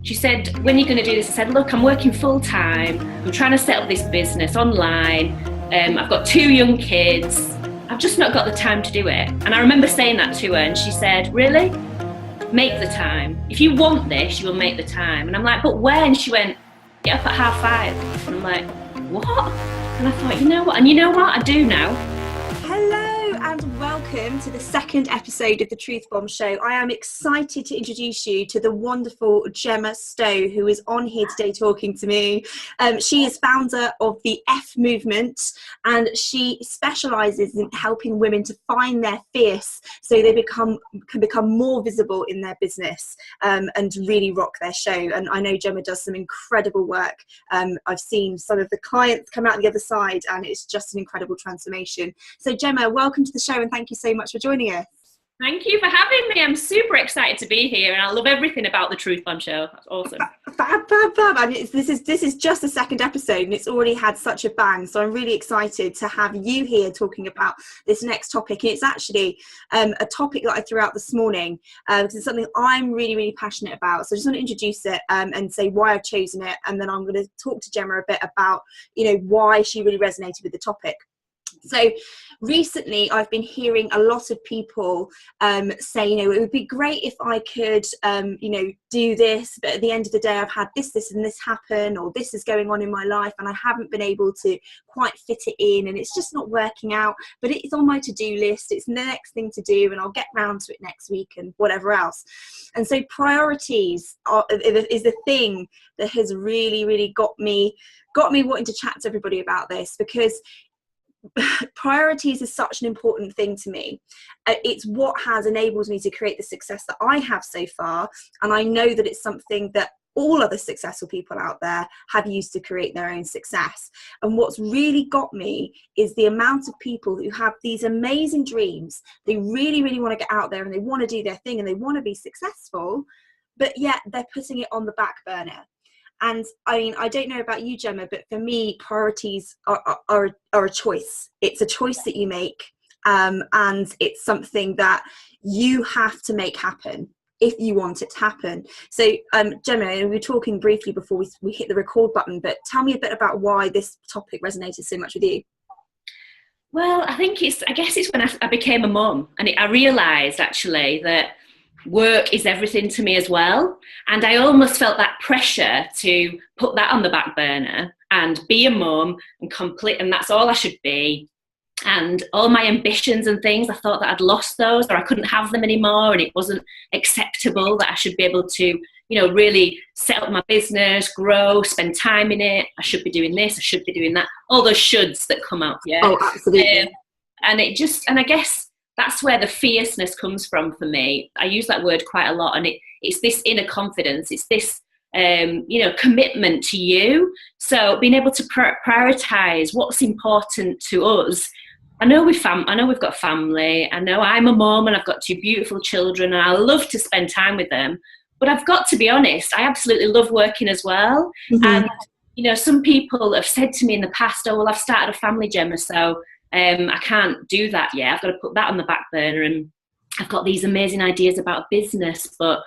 She said, when are you going to do this? I said, look, I'm working full time. I'm trying to set up this business online. I've got 2 young kids. I've just not got the time to do it. And I remember saying that to her, and she said, really? Make the time. If you want this, you will make the time. And I'm like, but when? And she went, get up at 5:30. And I'm like, what? And I thought, you know what? And you know what? I do now. Hello and welcome to the second episode of the Truthbomb show. I am excited to introduce you to the wonderful Gemma Stow, who is on here today talking to me. She is founder of the F Movement, and she specialises in helping women to find their fierce so they can become more visible in their business and really rock their show. And I know Gemma does some incredible work. I've seen some of the clients come out the other side, and it's just an incredible transformation. So Gemma, welcome to the show, and thank you so much for joining us. Thank you for having me. I'm super excited to be here, and I love everything about the Truthbomb show. That's awesome. Fab. And this is just the second episode, and it's already had such a bang. So I'm really excited to have you here talking about this next topic. And it's actually a topic that I threw out this morning because it's something I'm really, really passionate about. So I just want to introduce it and say why I've chosen it, and then I'm going to talk to Gemma a bit about, why she really resonated with the topic. So recently I've been hearing a lot of people say, it would be great if I could, do this, but at the end of the day I've had this and this happen, or this is going on in my life and I haven't been able to quite fit it in, and it's just not working out, but it's on my to-do list, it's the next thing to do, and I'll get round to it next week and whatever else. And so priorities is the thing that has really, really got me wanting to chat to everybody about this, because priorities is such an important thing to me. It's what has enabled me to create the success that I have so far, and I know that it's something that all other successful people out there have used to create their own success. And what's really got me is the amount of people who have these amazing dreams. They really, really want to get out there and they want to do their thing and they want to be successful, but yet they're putting it on the back burner. And I mean, I don't know about you, Gemma, but for me, priorities are a choice. It's a choice that you make, and it's something that you have to make happen if you want it to happen. So, Gemma, we were talking briefly before we hit the record button, but tell me a bit about why this topic resonated so much with you. Well, I guess it's when I became a mum, and I realised actually that work is everything to me as well, and I almost felt that pressure to put that on the back burner and be a mum and that's all I should be, and all my ambitions and things, I thought that I'd lost those, or I couldn't have them anymore, and it wasn't acceptable that I should be able to really set up my business, grow, spend time in it. I should be doing this, I should be doing that, all those shoulds that come up. Oh, absolutely. And I guess that's where the fierceness comes from for me. I use that word quite a lot, and it's this inner confidence. It's this, commitment to you. So being able to prioritize what's important to us. I know we've got family. I know I'm a mom and I've got 2 beautiful children, and I love to spend time with them. But I've got to be honest, I absolutely love working as well. Mm-hmm. And some people have said to me in the past, "Oh, well, I've started a family, Gemma, so I can't do that yet. I've got to put that on the back burner, and I've got these amazing ideas about a business, but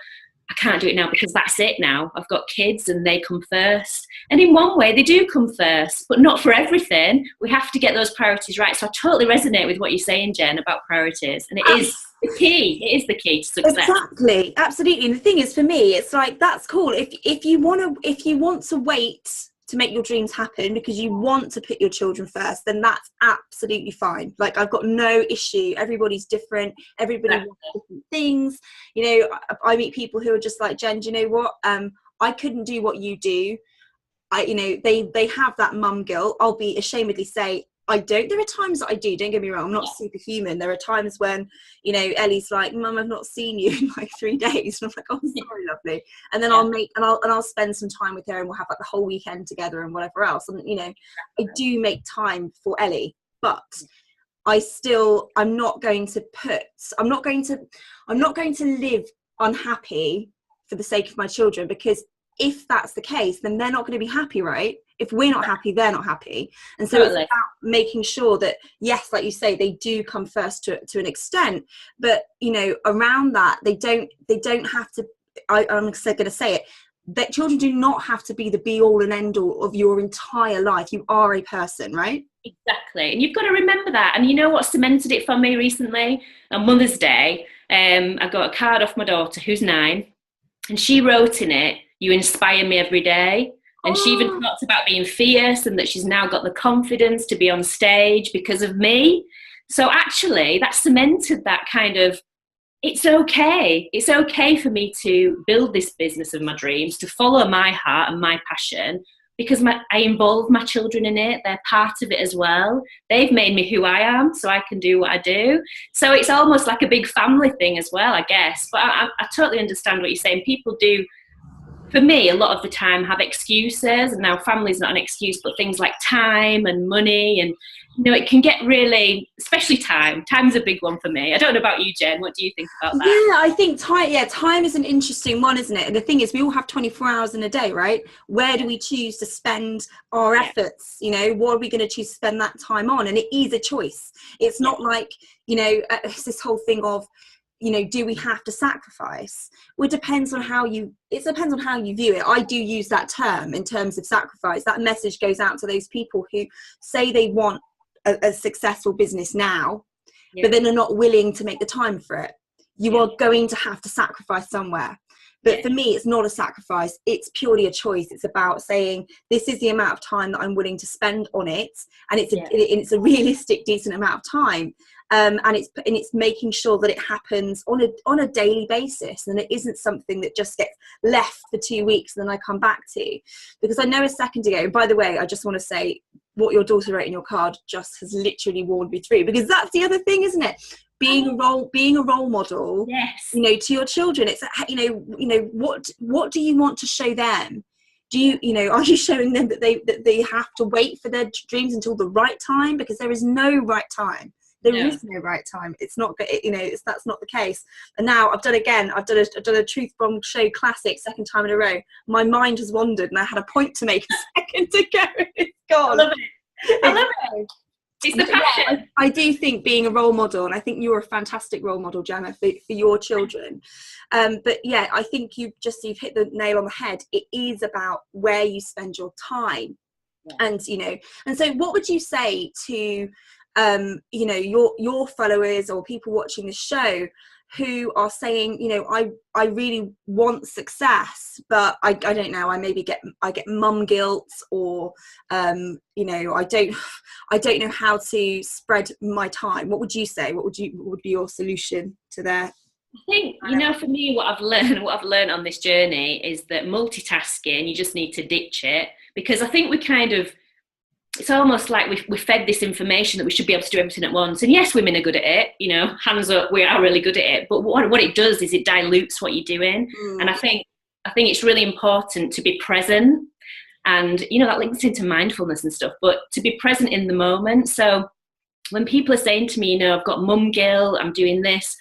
I can't do it now because that's it now. I've got kids and they come first." And in one way, they do come first, but not for everything. We have to get those priorities right. So I totally resonate with what you're saying, Jen, about priorities. And it is the key. It is the key to success. Exactly. Absolutely. And the thing is, for me, it's like, that's cool. If you want to wait to make your dreams happen because you want to put your children first, then that's absolutely fine. Like, I've got no issue. Everybody's different. Everybody wants different things. I meet people who are just like, "Jen, do you know what? I couldn't do what you do." They have that mum guilt. I'll be ashamedly say, I don't. There are times that I do, don't get me wrong, I'm not superhuman. There are times when, Ellie's like, "Mum, I've not seen you in like 3 days." And I'm like, "Oh, sorry, lovely." And then I'll spend some time with her, and we'll have like the whole weekend together and whatever else. And, I do make time for Ellie, but I'm not going to live unhappy for the sake of my children, because if that's the case, then they're not going to be happy, right? If we're not happy, they're not happy. And so It's about making sure that, yes, like you say, they do come first to an extent, but around that, they don't have to. I'm going to say it. that children do not have to be the be all and end all of your entire life. You are a person, right? Exactly. And you've got to remember that. And you know what cemented it for me recently? On Mother's Day, I got a card off my daughter who's 9, and she wrote in it, "You inspire me every day." And she even talked about being fierce and that she's now got the confidence to be on stage because of me. So actually, that cemented that kind of, it's okay. It's okay for me to build this business of my dreams, to follow my heart and my passion, because I involve my children in it. They're part of it as well. They've made me who I am, so I can do what I do. So it's almost like a big family thing as well, I guess. But I totally understand what you're saying. People do, for me, a lot of the time have excuses, and now family's not an excuse, but things like time and money, and it can get really, especially time's a big one for me. I don't know about you, Jen. What do you think about that? Yeah, I think time is an interesting one, isn't it? And the thing is, we all have 24 hours in a day, right? Where do we choose to spend our efforts? What are we going to choose to spend that time on? And it is a choice. It's not like, it's this whole thing of, do we have to sacrifice? Well, it depends on how you view it. I do use that term in terms of sacrifice. That message goes out to those people who say they want a successful business now, but then are not willing to make the time for it. You are going to have to sacrifice somewhere. But for me, it's not a sacrifice. It's purely a choice. It's about saying, this is the amount of time that I'm willing to spend on it. And it's a realistic, decent amount of time. And it's making sure that it happens on a daily basis, and it isn't something that just gets left for 2 weeks and then I come back to. Because I know a second ago, by the way, I just want to say, what your daughter wrote in your card just has literally warned me through, because that's the other thing, isn't it? Being a role model, yes, to your children. It's what do you want to show them? Do you are you showing them that they have to wait for their dreams until the right time? Because there is no right time. There is no right time. It's not, that's not the case. And now I've done a Truthbomb show classic, second time in a row. My mind has wandered, and I had a point to make a second ago. It's gone. I love it. It's the passion. Yeah, I do think being a role model, and I think you're a fantastic role model, Gemma, for your children. But yeah, I think you've hit the nail on the head. It is about where you spend your time. And so what would you say to your followers or people watching the show who are saying, I really want success, but I don't know, I get mum guilt, or I don't know how to spread my time. What would you say? What would be your solution to that? I think, for me, what I've learned on this journey is that multitasking, you just need to ditch it, because I think it's almost like we fed this information that we should be able to do everything at once. And yes, women are good at it, hands up, we are really good at it. But what it does is it dilutes what you're doing. And I think it's really important to be present. And, that links into mindfulness and stuff, but to be present in the moment. So when people are saying to me, I've got mum guilt, I'm doing this,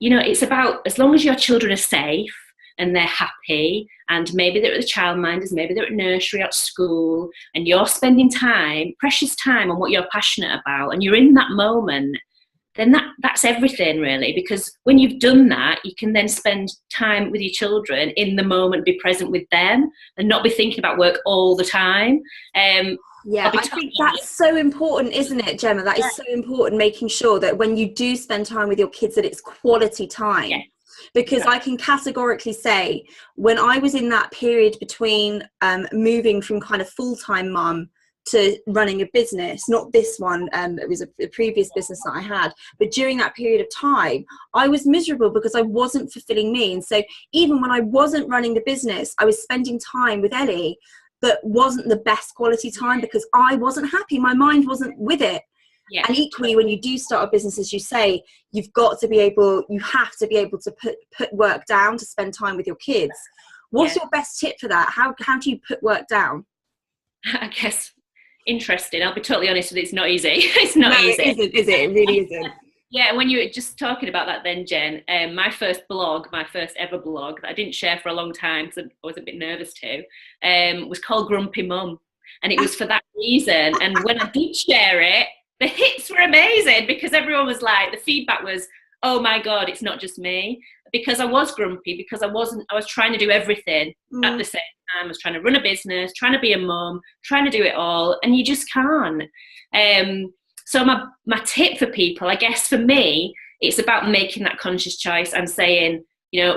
it's about, as long as your children are safe and they're happy, and maybe they're at the childminders, maybe they're at nursery, at school, and you're spending precious time on what you're passionate about, and you're in that moment, then that's everything, really. Because when you've done that, you can then spend time with your children in the moment, be present with them, and not be thinking about work all the time. I think that's so important, isn't it, Gemma? That is so important, making sure that when you do spend time with your kids, that it's quality time. Yeah. Because I can categorically say, when I was in that period between moving from kind of full-time mum to running a business, not this one, it was a previous business that I had, but during that period of time, I was miserable because I wasn't fulfilling me. And so even when I wasn't running the business, I was spending time with Ellie that wasn't the best quality time, because I wasn't happy. My mind wasn't with it. Yeah. And equally, when you do start a business, as you say, you have to be able to put work down to spend time with your kids. What's your best tip for that? How do you put work down? I guess interesting. I'll be totally honest with you, it's not easy. It's not easy. It isn't, is it? It really isn't. Yeah, when you were just talking about that then, Jen, my first ever blog that I didn't share for a long time because I was a bit nervous to, was called Grumpy Mum. And it was for that reason. And when I did share it, the hits were amazing, because everyone was like, the feedback was, oh my God, it's not just me. Because I was grumpy, because I was trying to do everything at the same time. I was trying to run a business, trying to be a mum, trying to do it all, and you just can't. So my tip for people, I guess for me, it's about making that conscious choice and saying,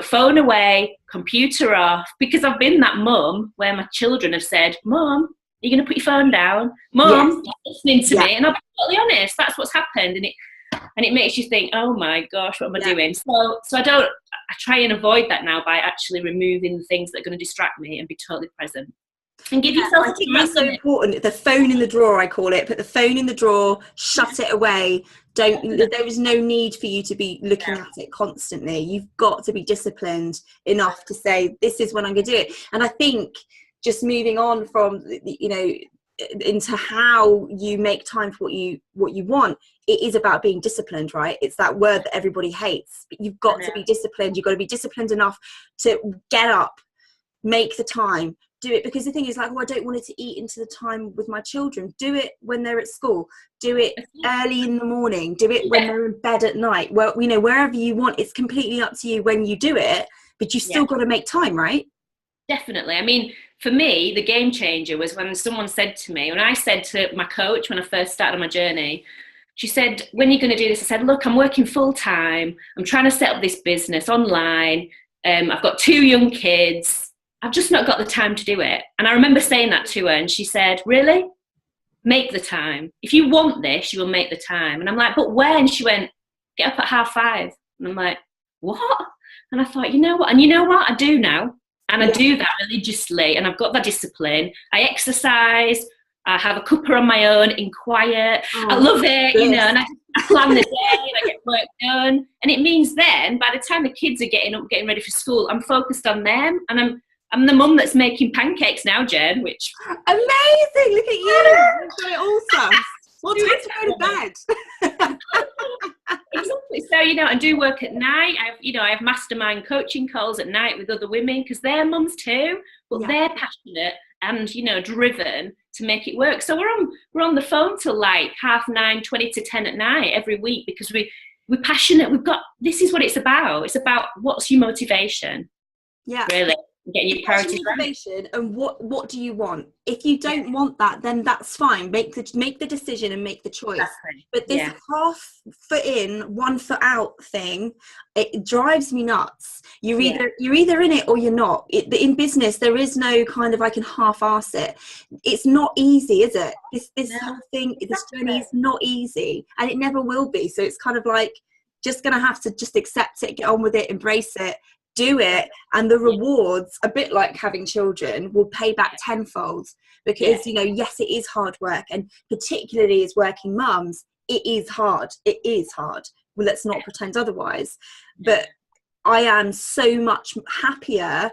phone away, computer off, because I've been that mum where my children have said, Mum, you're going to put your phone down? Mum, you're listening to me. And I'll be totally honest, that's what's happened. And it makes you think, oh my gosh, what am I doing? So I try and avoid that now by actually removing the things that are going to distract me and be totally present. And give yourself I think that's so important. The phone in the drawer, I call it. Put the phone in the drawer, shut it away. There is no need for you to be looking at it constantly. You've got to be disciplined enough to say, this is when I'm going to do it. And I think just moving on from, into how you make time for what you want, it is about being disciplined, right? It's that word that everybody hates, but you've got to be disciplined. You've got to be disciplined enough to get up, make the time, do it. Because the thing is, like, I don't want it to eat into the time with my children. Do it when they're at school. Do it early in the morning. Do it when they're in bed at night. Well, wherever you want. It's completely up to you when you do it, but you still got to make time, right? Definitely. I mean, for me, the game changer was when someone said to me, when I said to my coach when I first started on my journey, she said, when are you going to do this? I said, look, I'm working full time. I'm trying to set up this business online. I've got 2 young kids. I've just not got the time to do it. And I remember saying that to her, and she said, really? Make the time. If you want this, you will make the time. And I'm like, but when? She went, get up at 5:30. And I'm like, what? And I thought, you know what? And you know what? I do now. And I do that religiously, and I've got that discipline. I exercise. I have a cuppa on my own in quiet. I love it, and I plan the day and I get work done. And it means then, by the time the kids are getting up, getting ready for school, I'm focused on them. And I'm the mum that's making pancakes now, Jen, which... Amazing! Look at you! You've got it all stuff. What time to go to bed? Exactly. So, I do work at night. I have mastermind coaching calls at night with other women because they're mums too, but they're passionate and, driven to make it work. So we're on the phone till like 9:30, 20 to 10 at night every week because we're passionate. This is what it's about. It's about what's your motivation. Yeah. Really. Getting your priorities right. And what do you want? If you don't want that, then that's fine. Make the decision and make the choice. Exactly. But this half foot in, 1 foot out thing, it drives me nuts. You're either in it or you're not. In business, there is no kind of I can half-arse it. It's not easy, is it? This whole thing, this journey is not easy, and it never will be. So it's kind of like just gonna have to just accept it, get on with it, embrace it. Do it, and the rewards, a bit like having children, will pay back tenfold because yes, it is hard work, and particularly as working mums, it is hard. Well, let's not pretend otherwise. But I am so much happier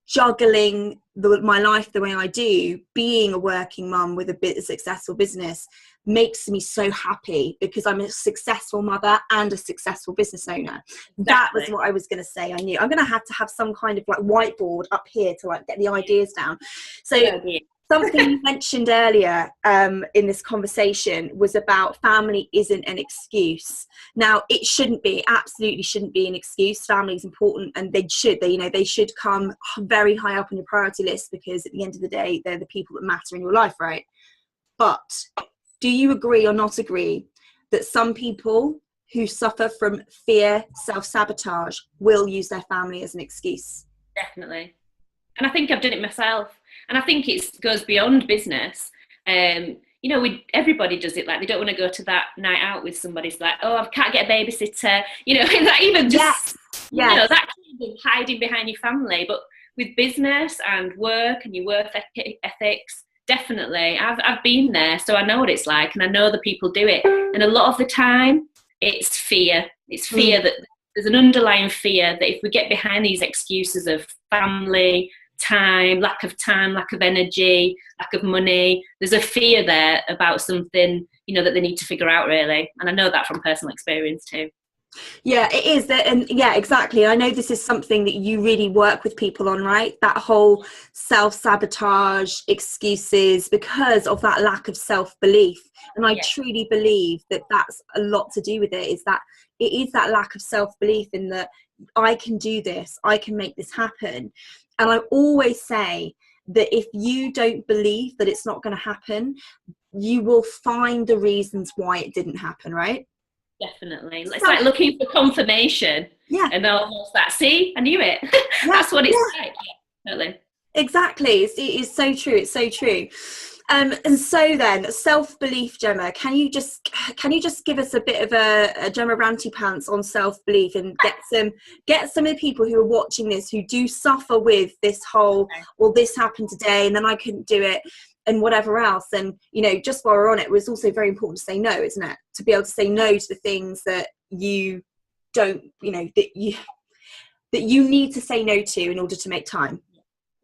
juggling my life the way I do. Being a working mum with a successful business makes me so happy because I'm a successful mother and a successful business owner. Exactly. That was what I was going to say. I knew I'm going to have some kind of like whiteboard up here to like get the ideas down. So something you mentioned earlier in this conversation was about family isn't an excuse. Now, it shouldn't be, absolutely shouldn't be an excuse. Family is important, and they should come very high up on your priority list because at the end of the day, they're the people that matter in your life, right? But do you agree or not agree that some people who suffer from fear, self-sabotage, will use their family as an excuse? Definitely. And I think I've done it myself. And I think it goes beyond business. Everybody does it. Like, they don't want to go to that night out with somebody. It's like, oh, I can't get a babysitter. That even just, that kind of hiding behind your family. But with business and work and your work ethics, definitely. I've been there, so I know what it's like, and I know the people do it. And a lot of the time, it's fear. It's fear that there's an underlying fear that if we get behind these excuses of family, lack of energy, lack of money, there's a fear there about something, that they need to figure out, really. And I know that from personal experience too. Yeah, it is. And yeah, exactly. I know this is something that you really work with people on, right? That whole self-sabotage, excuses, because of that lack of self-belief. And I truly believe that that's a lot to do with it, is that it is that lack of self-belief in that I can do this, I can make this happen. And I always say that if you don't believe that it's not going to happen, you will find the reasons why it didn't happen, right? Definitely. It's like looking for confirmation. Yeah. And almost that, see, I knew it. That's what it's like. Yeah, totally. Exactly. It is so true. It's so true. And so then, self-belief, Gemma, can you just give us a bit of a Gemma Ranty Pants on self-belief, and get some of the people who are watching this who do suffer with this whole, well, this happened today and then I couldn't do it and whatever else. And, you know, just while we're on it, was also very important to say no, isn't it? To be able to say no to the things that you don't, you know, that you need to say no to in order to make time.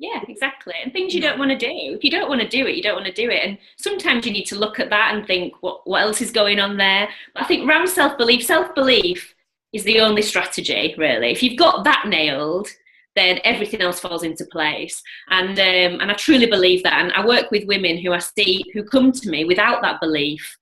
Yeah, exactly. And things you don't want to do. If you don't want to do it, you don't want to do it. And sometimes you need to look at that and think, what else is going on there? But I think around self-belief is the only strategy, really. If you've got that nailed, then everything else falls into place. And I truly believe that. And I work with women who come to me without that belief.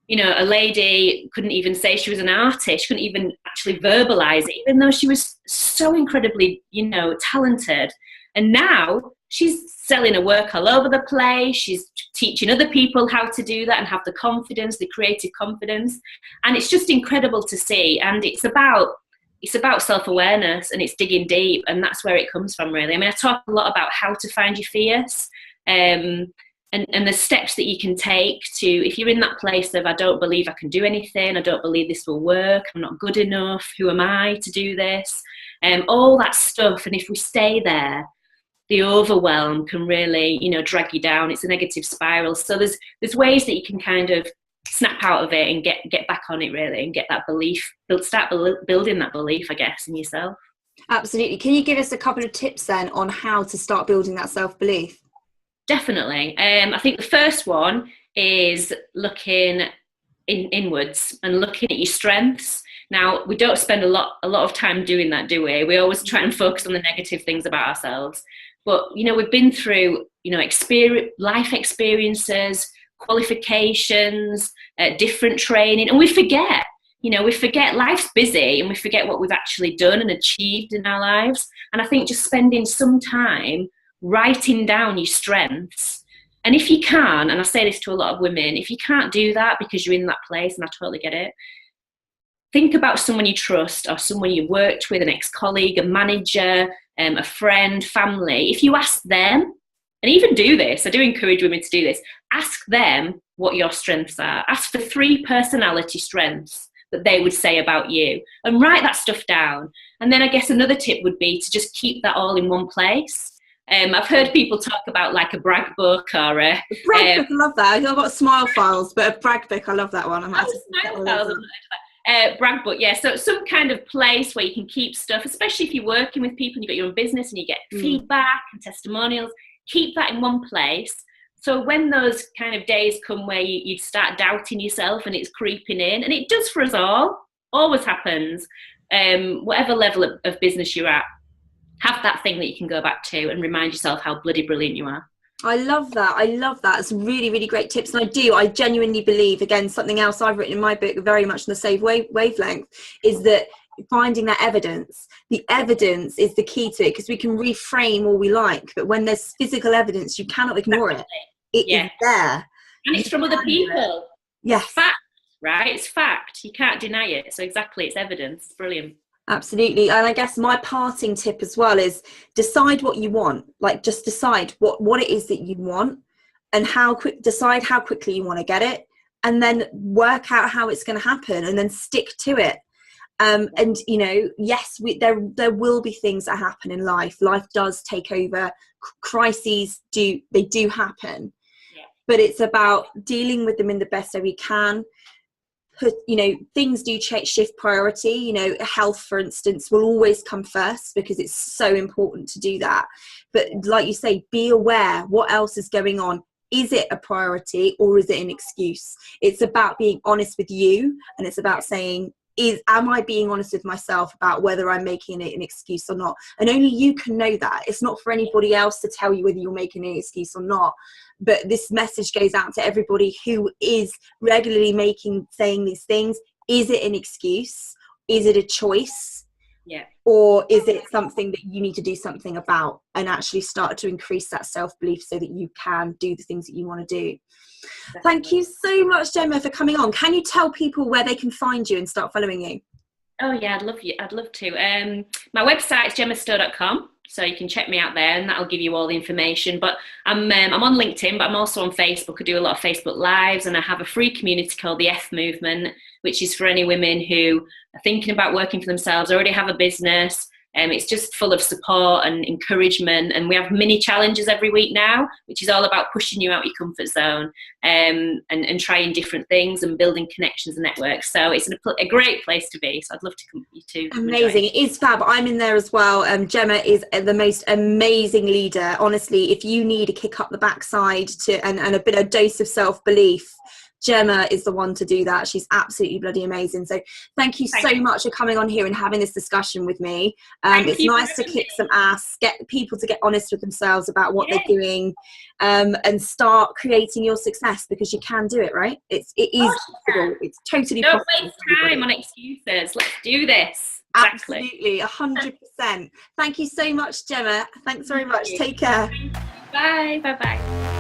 You know, a lady couldn't even say she was an artist, couldn't even actually verbalize it, even though she was so incredibly, you know, talented. And now she's selling her work all over the place. She's teaching other people how to do that and have the confidence, the creative confidence. And it's just incredible to see. And it's about self-awareness, and it's digging deep. And that's where it comes from, really. I mean, I talk a lot about how to find your fierce, and the steps that you can take to, if you're in that place of, I don't believe I can do anything, I don't believe this will work, I'm not good enough, who am I to do this? All that stuff. And if we stay there, the overwhelm can really, you know, drag you down. It's a negative spiral. So there's ways that you can kind of snap out of it and get back on it, really, and get that belief, start building that belief, I guess, in yourself. Absolutely. Can you give us a couple of tips then on how to start building that self-belief? Definitely. I think the first one is looking inwards and looking at your strengths. Now, we don't spend a lot of time doing that, do we? We always try and focus on the negative things about ourselves. But, you know, we've been through, you know, life experiences, qualifications, different training, and we forget. You know, we forget life's busy, and we forget what we've actually done and achieved in our lives. And I think just spending some time writing down your strengths. And if you can, and I say this to a lot of women, if you can't do that because you're in that place, and I totally get it, think about someone you trust or someone you worked with, an ex-colleague, a manager, a friend, family. If you ask them, and even do this, I do encourage women to do this, ask them what your strengths are. Ask for 3 personality strengths that they would say about you, and write that stuff down. And then I guess another tip would be to just keep that all in one place. I've heard people talk about like a brag book or a brag book. I love that. I've got smile files, but a brag book, I love that one. Smile files. Brag book, yeah. So some kind of place where you can keep stuff, especially if you're working with people and you've got your own business and you get feedback and testimonials. Keep that in one place. So when those kind of days come where you start doubting yourself and it's creeping in, and it does for us all, always happens, whatever level of business you're at, have that thing that you can go back to and remind yourself how bloody brilliant you are. I love that. It's really, really great tips. And I genuinely believe, again, something else I've written in my book, very much in the same wavelength, is that finding that evidence. The evidence is the key to it, because we can reframe all we like, but when there's physical evidence, you cannot ignore it. It is there. And it's from other people. Yes. Fact, right? It's fact. You can't deny it. So exactly, it's evidence. Brilliant. Absolutely. And I guess my parting tip as well is decide what you want. Like, just decide what it is that you want, and decide how quickly you want to get it, and then work out how it's going to happen, and then stick to it. And, you know, yes, there will be things that happen in life. Life does take over. Crises do happen. Yeah. But it's about dealing with them in the best way we can. You know, things do shift priority. You know, health, for instance, will always come first, because it's so important to do that. But like you say, be aware what else is going on. Is it a priority, or is it an excuse? It's about being honest with you, and it's about saying, am I being honest with myself about whether I'm making it an excuse or not? And only you can know that. It's not for anybody else to tell you whether you're making an excuse or not. But this message goes out to everybody who is regularly saying these things. Is it an excuse, is it a choice? Yeah. Or is it something that you need to do something about and actually start to increase that self-belief so that you can do the things that you want to do? Definitely. Thank you so much, Gemma, for coming on. Can you tell people where they can find you and start following you? Oh yeah, I'd love to. My website is gemmastow.com, so you can check me out there, and that'll give you all the information. But I'm on LinkedIn, but I'm also on Facebook. I do a lot of Facebook Lives, and I have a free community called the F Movement, which is for any women who are thinking about working for themselves, already have a business. It's just full of support and encouragement, and we have mini challenges every week now, which is all about pushing you out your comfort zone, and trying different things and building connections and networks. So it's a great place to be. So I'd love to come you to. Amazing. It is fab. I'm in there as well. Gemma is the most amazing leader. Honestly, if you need a kick up the backside and a bit of dose of self-belief, Gemma is the one to do that. She's absolutely bloody amazing. So thank you so much for coming on here and having this discussion with me. It's nice to kick some ass, get people to get honest with themselves about what they're doing, and start creating your success, because you can do it, right? It is possible. It's totally possible. Don't waste time on excuses. Let's do this. Absolutely, 100%. Thank you so much, Gemma. Thanks very much. Take care. Bye. Bye-bye.